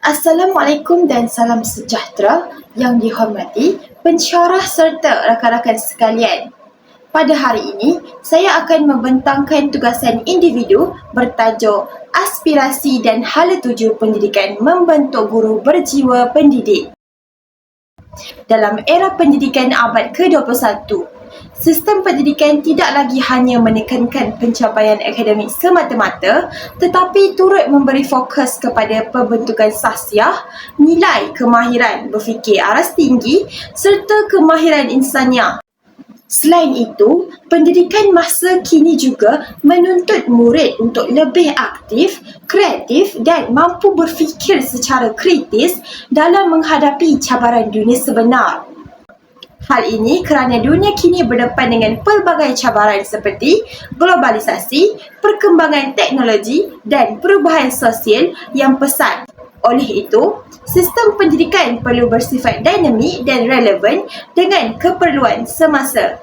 Assalamualaikum dan salam sejahtera yang dihormati pensyarah serta rakan-rakan sekalian. Pada hari ini, saya akan membentangkan tugasan individu bertajuk Aspirasi dan Hala Tuju Pendidikan Membentuk Guru Berjiwa Pendidik. Dalam era pendidikan abad ke-21, sistem pendidikan tidak lagi hanya menekankan pencapaian akademik semata-mata tetapi turut memberi fokus kepada pembentukan sahsiah, nilai kemahiran berfikir aras tinggi serta kemahiran insaniah. Selain itu, pendidikan masa kini juga menuntut murid untuk lebih aktif, kreatif dan mampu berfikir secara kritis dalam menghadapi cabaran dunia sebenar. Hal ini kerana dunia kini berdepan dengan pelbagai cabaran seperti globalisasi, perkembangan teknologi dan perubahan sosial yang pesat. Oleh itu, sistem pendidikan perlu bersifat dinamik dan relevan dengan keperluan semasa.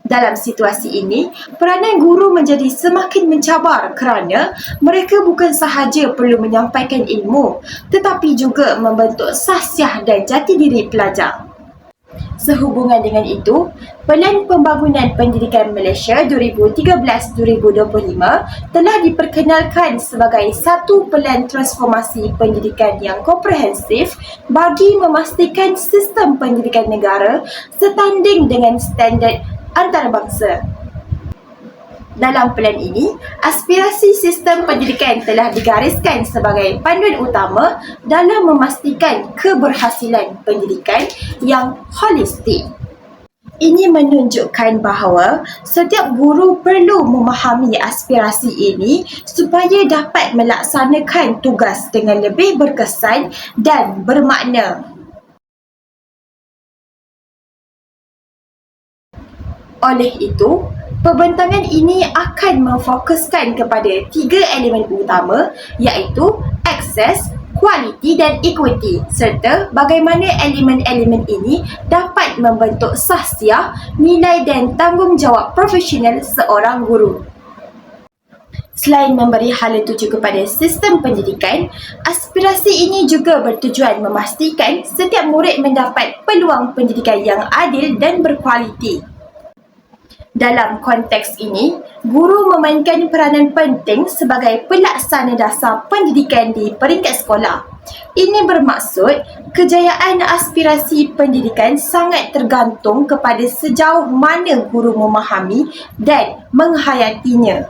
Dalam situasi ini, peranan guru menjadi semakin mencabar kerana mereka bukan sahaja perlu menyampaikan ilmu tetapi juga membentuk sahsiah dan jati diri pelajar. Sehubungan dengan itu, Pelan Pembangunan Pendidikan Malaysia 2013-2025 telah diperkenalkan sebagai satu pelan transformasi pendidikan yang komprehensif bagi memastikan sistem pendidikan negara setanding dengan standard antarabangsa. Dalam pelan ini, aspirasi sistem pendidikan telah digariskan sebagai panduan utama dalam memastikan keberhasilan pendidikan yang holistik. Ini menunjukkan bahawa setiap guru perlu memahami aspirasi ini supaya dapat melaksanakan tugas dengan lebih berkesan dan bermakna. Oleh itu, pembentangan ini akan memfokuskan kepada 3 elemen utama iaitu akses, kualiti dan equity serta bagaimana elemen-elemen ini dapat membentuk sahsiah, nilai dan tanggungjawab profesional seorang guru. Selain memberi hala tuju kepada sistem pendidikan, aspirasi ini juga bertujuan memastikan setiap murid mendapat peluang pendidikan yang adil dan berkualiti. Dalam konteks ini, guru memainkan peranan penting sebagai pelaksana dasar pendidikan di peringkat sekolah. Ini bermaksud kejayaan aspirasi pendidikan sangat tergantung kepada sejauh mana guru memahami dan menghayatinya.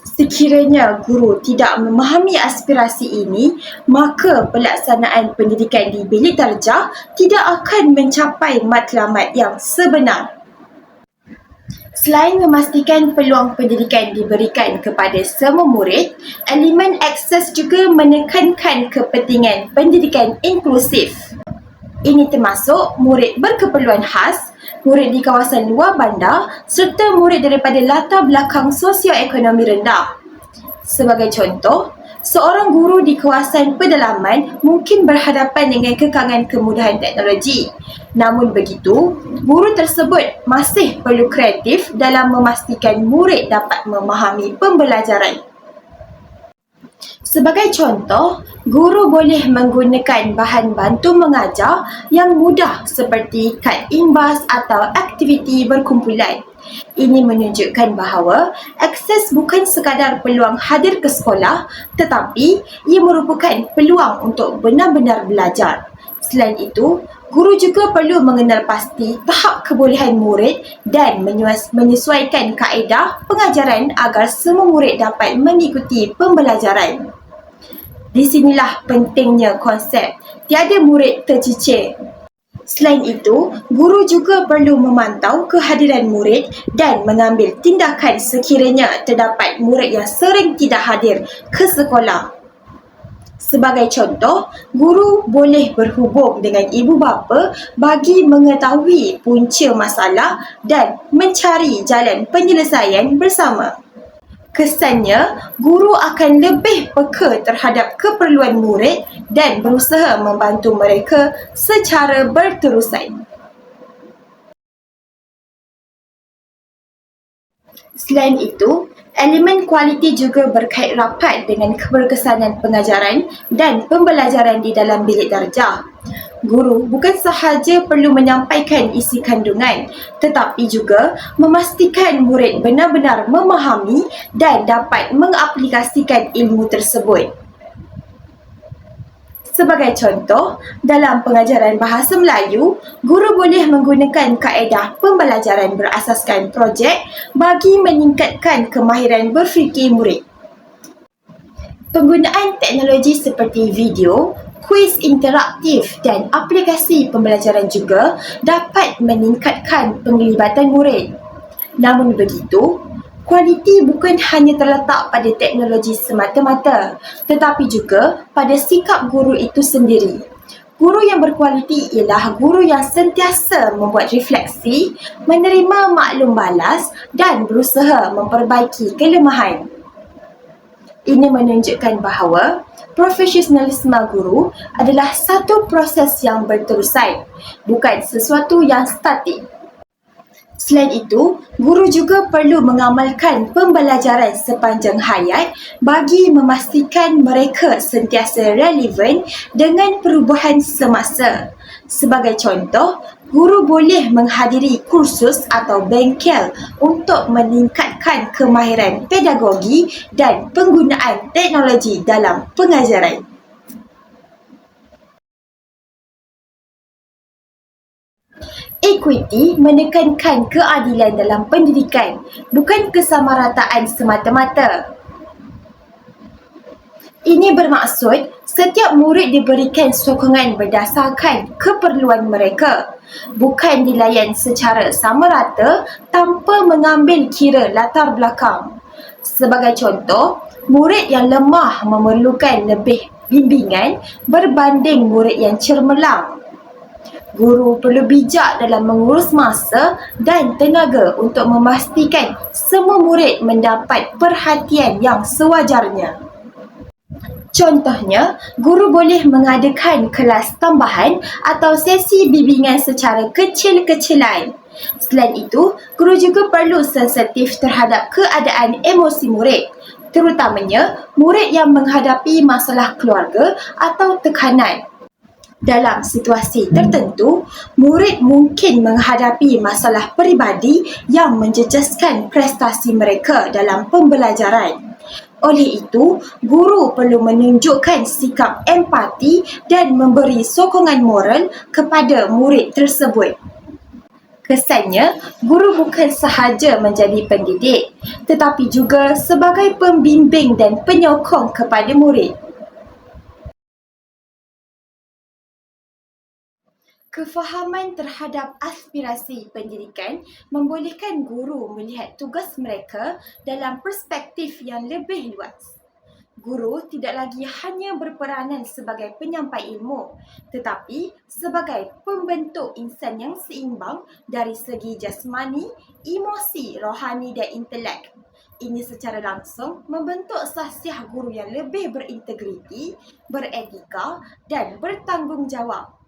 Sekiranya guru tidak memahami aspirasi ini, maka pelaksanaan pendidikan di bilik darjah tidak akan mencapai matlamat yang sebenar. Selain memastikan peluang pendidikan diberikan kepada semua murid, elemen akses juga menekankan kepentingan pendidikan inklusif. Ini termasuk murid berkeperluan khas, murid di kawasan luar bandar serta murid daripada latar belakang sosioekonomi rendah. Sebagai contoh, seorang guru di kawasan pedalaman mungkin berhadapan dengan kekangan kemudahan teknologi. Namun begitu, guru tersebut masih perlu kreatif dalam memastikan murid dapat memahami pembelajaran. Sebagai contoh, guru boleh menggunakan bahan bantu mengajar yang mudah seperti kad imbas atau aktiviti berkumpulan. Ini menunjukkan bahawa akses bukan sekadar peluang hadir ke sekolah tetapi ia merupakan peluang untuk benar-benar belajar. Selain itu, guru juga perlu mengenal pasti tahap kebolehan murid dan menyesuaikan kaedah pengajaran agar semua murid dapat mengikuti pembelajaran. Di sinilah pentingnya konsep tiada murid tercicir. Selain itu, guru juga perlu memantau kehadiran murid dan mengambil tindakan sekiranya terdapat murid yang sering tidak hadir ke sekolah. Sebagai contoh, guru boleh berhubung dengan ibu bapa bagi mengetahui punca masalah dan mencari jalan penyelesaian bersama. Kesannya, guru akan lebih peka terhadap keperluan murid dan berusaha membantu mereka secara berterusan. Selain itu, Elemen kualiti juga berkait rapat dengan keberkesanan pengajaran dan pembelajaran di dalam bilik darjah. Guru bukan sahaja perlu menyampaikan isi kandungan, tetapi juga memastikan murid benar-benar memahami dan dapat mengaplikasikan ilmu tersebut. Sebagai contoh, dalam pengajaran bahasa Melayu, guru boleh menggunakan kaedah pembelajaran berasaskan projek bagi meningkatkan kemahiran berfikir murid. Penggunaan teknologi seperti video, kuis interaktif dan aplikasi pembelajaran juga dapat meningkatkan penglibatan murid. Namun begitu, kualiti bukan hanya terletak pada teknologi semata-mata, tetapi juga pada sikap guru itu sendiri. Guru yang berkualiti ialah guru yang sentiasa membuat refleksi, menerima maklum balas dan berusaha memperbaiki kelemahan. Ini menunjukkan bahawa profesionalisme guru adalah satu proses yang berterusan, bukan sesuatu yang statik. Selain itu, guru juga perlu mengamalkan pembelajaran sepanjang hayat bagi memastikan mereka sentiasa relevan dengan perubahan semasa. Sebagai contoh, guru boleh menghadiri kursus atau bengkel untuk meningkatkan kemahiran pedagogi dan penggunaan teknologi dalam pengajaran. Equity menekankan keadilan dalam pendidikan, bukan kesamarataan semata-mata. Ini bermaksud setiap murid diberikan sokongan berdasarkan keperluan mereka, bukan dilayan secara sama rata tanpa mengambil kira latar belakang. Sebagai contoh, murid yang lemah memerlukan lebih bimbingan berbanding murid yang cemerlang. Guru perlu bijak dalam mengurus masa dan tenaga untuk memastikan semua murid mendapat perhatian yang sewajarnya. Contohnya, guru boleh mengadakan kelas tambahan atau sesi bimbingan secara kecil-kecilan. Selain itu, guru juga perlu sensitif terhadap keadaan emosi murid, terutamanya murid yang menghadapi masalah keluarga atau tekanan. Dalam situasi tertentu, murid mungkin menghadapi masalah peribadi yang menjejaskan prestasi mereka dalam pembelajaran. Oleh itu, guru perlu menunjukkan sikap empati dan memberi sokongan moral kepada murid tersebut. Kesannya, guru bukan sahaja menjadi pendidik, tetapi juga sebagai pembimbing dan penyokong kepada murid. Kefahaman terhadap aspirasi pendidikan membolehkan guru melihat tugas mereka dalam perspektif yang lebih luas. Guru tidak lagi hanya berperanan sebagai penyampai ilmu, tetapi sebagai pembentuk insan yang seimbang dari segi jasmani, emosi, rohani dan intelek. Ini secara langsung membentuk sahsiah guru yang lebih berintegriti, beretika dan bertanggungjawab.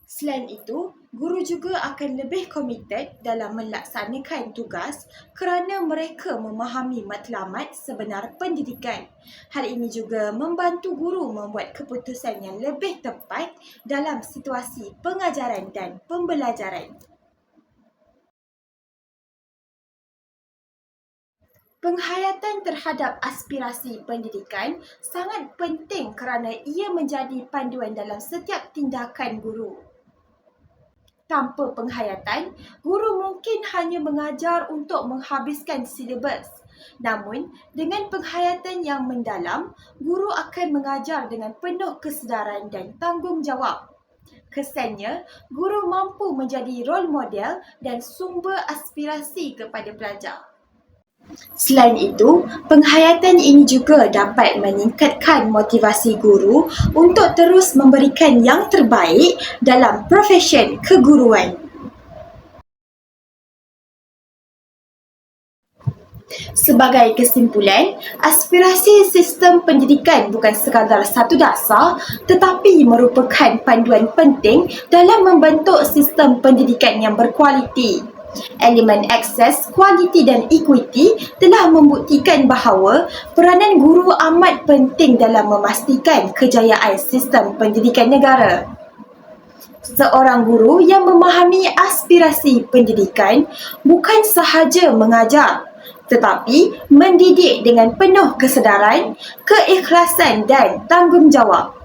Selain itu, guru juga akan lebih komited dalam melaksanakan tugas kerana mereka memahami matlamat sebenar pendidikan. Hal ini juga membantu guru membuat keputusan yang lebih tepat dalam situasi pengajaran dan pembelajaran. Penghayatan terhadap aspirasi pendidikan sangat penting kerana ia menjadi panduan dalam setiap tindakan guru. Tanpa penghayatan, guru mungkin hanya mengajar untuk menghabiskan silibus. Namun, dengan penghayatan yang mendalam, guru akan mengajar dengan penuh kesedaran dan tanggungjawab. Kesannya, guru mampu menjadi role model dan sumber aspirasi kepada pelajar. Selain itu, penghayatan ini juga dapat meningkatkan motivasi guru untuk terus memberikan yang terbaik dalam profesen keguruan. Sebagai kesimpulan, aspirasi sistem pendidikan bukan sekadar satu dasar tetapi merupakan panduan penting dalam membentuk sistem pendidikan yang berkualiti. Elemen akses, kualiti dan equity telah membuktikan bahawa peranan guru amat penting dalam memastikan kejayaan sistem pendidikan negara. Seorang guru yang memahami aspirasi pendidikan bukan sahaja mengajar, tetapi mendidik dengan penuh kesedaran, keikhlasan dan tanggungjawab.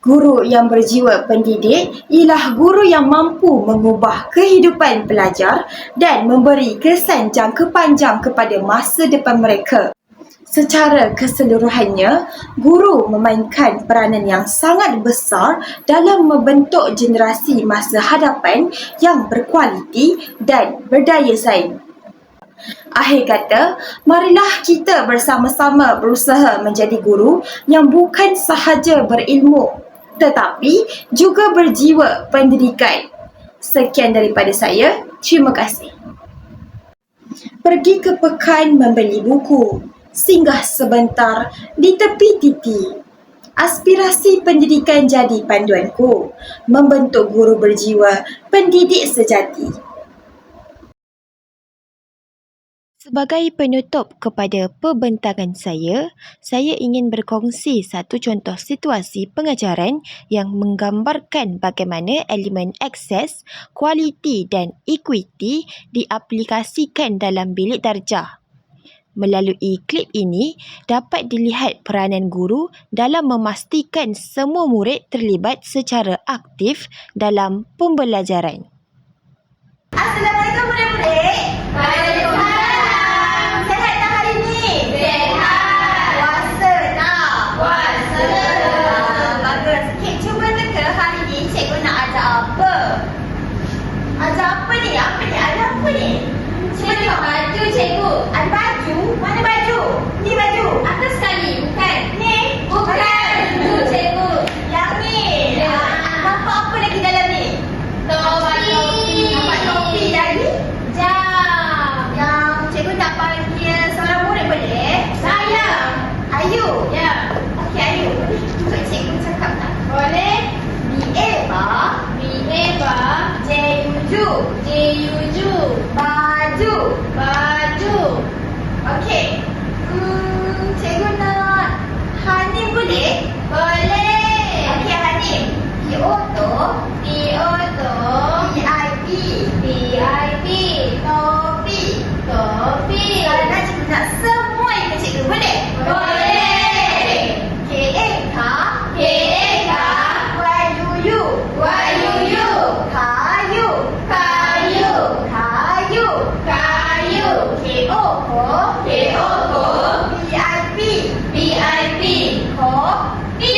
Guru yang berjiwa pendidik ialah guru yang mampu mengubah kehidupan pelajar dan memberi kesan jangka panjang kepada masa depan mereka. Secara keseluruhannya, guru memainkan peranan yang sangat besar dalam membentuk generasi masa hadapan yang berkualiti dan berdaya saing. Akhir kata, marilah kita bersama-sama berusaha menjadi guru yang bukan sahaja berilmu tetapi juga berjiwa pendidikan. Sekian daripada saya. Terima kasih. Pergi ke pekan membeli buku. Singgah sebentar di tepi titi. Aspirasi pendidikan jadi panduanku. Membentuk guru berjiwa pendidik sejati. Sebagai penutup kepada pembentangan saya ingin berkongsi satu contoh situasi pengajaran yang menggambarkan bagaimana elemen akses, kualiti dan equity diaplikasikan dalam bilik darjah. Melalui klip ini, dapat dilihat peranan guru dalam memastikan semua murid terlibat secara aktif dalam pembelajaran. Assalamualaikum murid-murid. Waalaikumsalam. Sihat tak hari ni? Sihat. Puasa tak? Puasa. Bagus. Okey, cuba teka hari ni cikgu nak ajar apa? Ajar apa ni? Apa ni? Ada apa ni? Cuba tengok. Baju cikgu. Ada baju? Mana baju? Ni baju. Atas sekali. Bukan. Ni? Bukan. Tu cikgu. Yang ni. Nampak apa lagi dalam ni? Topi. Nampak topi lagi? Jam. Yang cikgu nak panggil seorang murid boleh? Saya. Ayu. Ya. Okey Ayu. Untuk cikgu cakap tak? Boleh. B-A-Ba. B-A-Ba. J-U-Ju. J-U-Ju. Baju. Baju. Okey. Cikgu nak Hanim boleh? Boleh. Okey Hanim. P-O-T-O. P-O-T-O. P-I-P. P-I-P. Topi. Topi. Sekarang nak cikgu nak semua ikut cikgu. Boleh? Boleh. K-A-K. K-A-K. Y-U-U. Y-U-U. Kayu. Kayu. Kayu. Kayu. K-O-K. K-O-K. B-I-P. B-I-P. Kopi.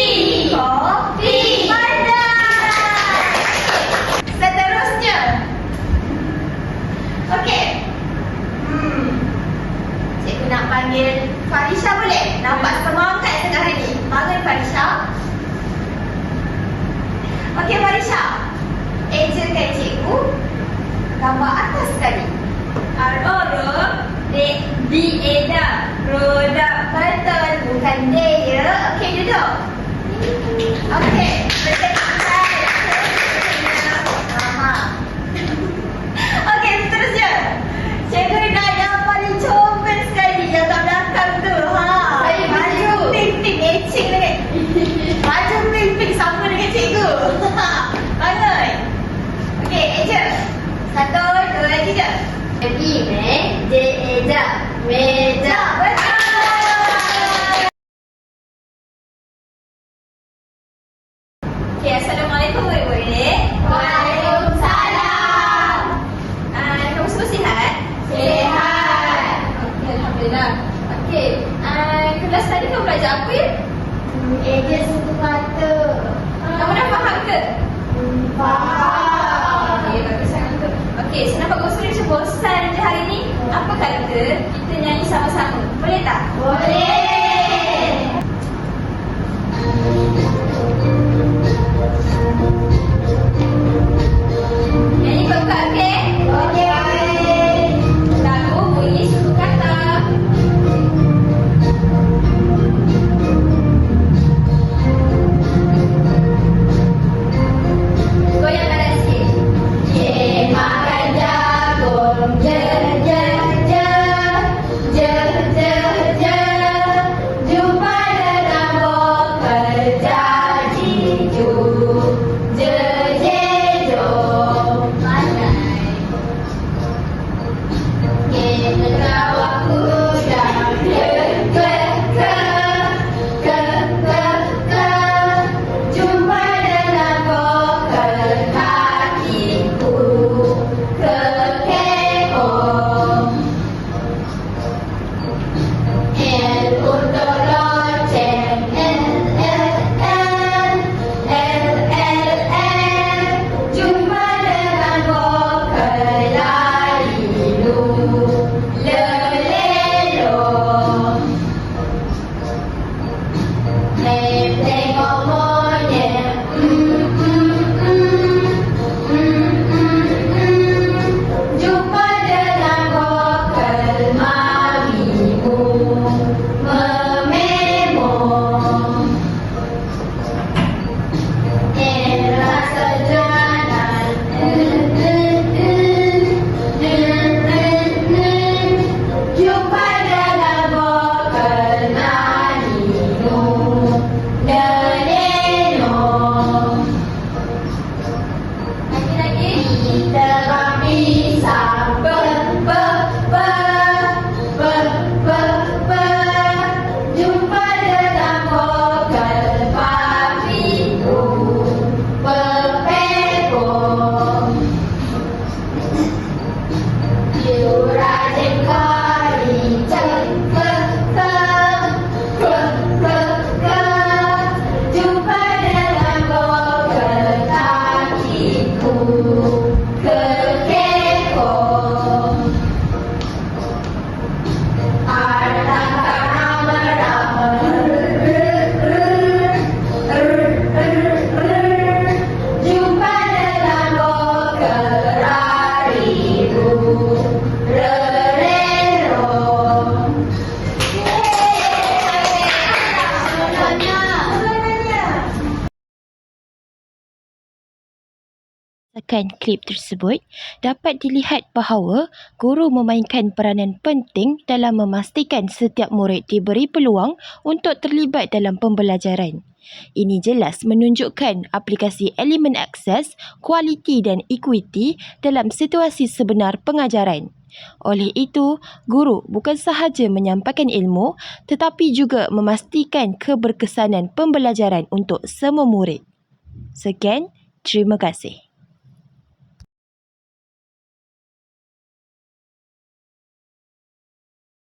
Kopi. Seterusnya. Okey. Cikgu nak panggil Farisha boleh? Nampak semangat tengah hari ni. Bangun Farisha. Okey Farisha. Ejakan cikgu gambar atas sekali. R-O-R. D-E-D-A. Roda. Betul. Bukan D ya. Okey duduk. Okey. Betul. Okey, seterusnya. Cikgu nak yang paling comel sekali yang kat belakang tu. Baju pink-pink matching dengan baju pink-pink sama dengan cikgu. Bangun. Okey, eja. 1, 2, 3. Meja. Meja. Betul. Okey, Assalamualaikum murid-murid. Waalaikumsalam. Kamu semua sihat? Sihat. Okey, alhamdulillah. Okey, kelas tadi kamu belajar apa ya? Eja suku kata. Kamu dah faham ke? Faham. Okey, bagus sangat tu. Okey, senang bagus macam bosan je hari ni. Apa kata kita nyanyi sama-sama? Boleh tak? Boleh. Nyanyi buka-buka, okey? Okey. Lagu bunyi suku kata. Goyang badan sikit. Ye makan Berdasarkan klip tersebut, dapat dilihat bahawa guru memainkan peranan penting dalam memastikan setiap murid diberi peluang untuk terlibat dalam pembelajaran. Ini jelas menunjukkan aplikasi elemen akses, kualiti dan ekuiti dalam situasi sebenar pengajaran. Oleh itu, guru bukan sahaja menyampaikan ilmu tetapi juga memastikan keberkesanan pembelajaran untuk semua murid. Sekian, terima kasih.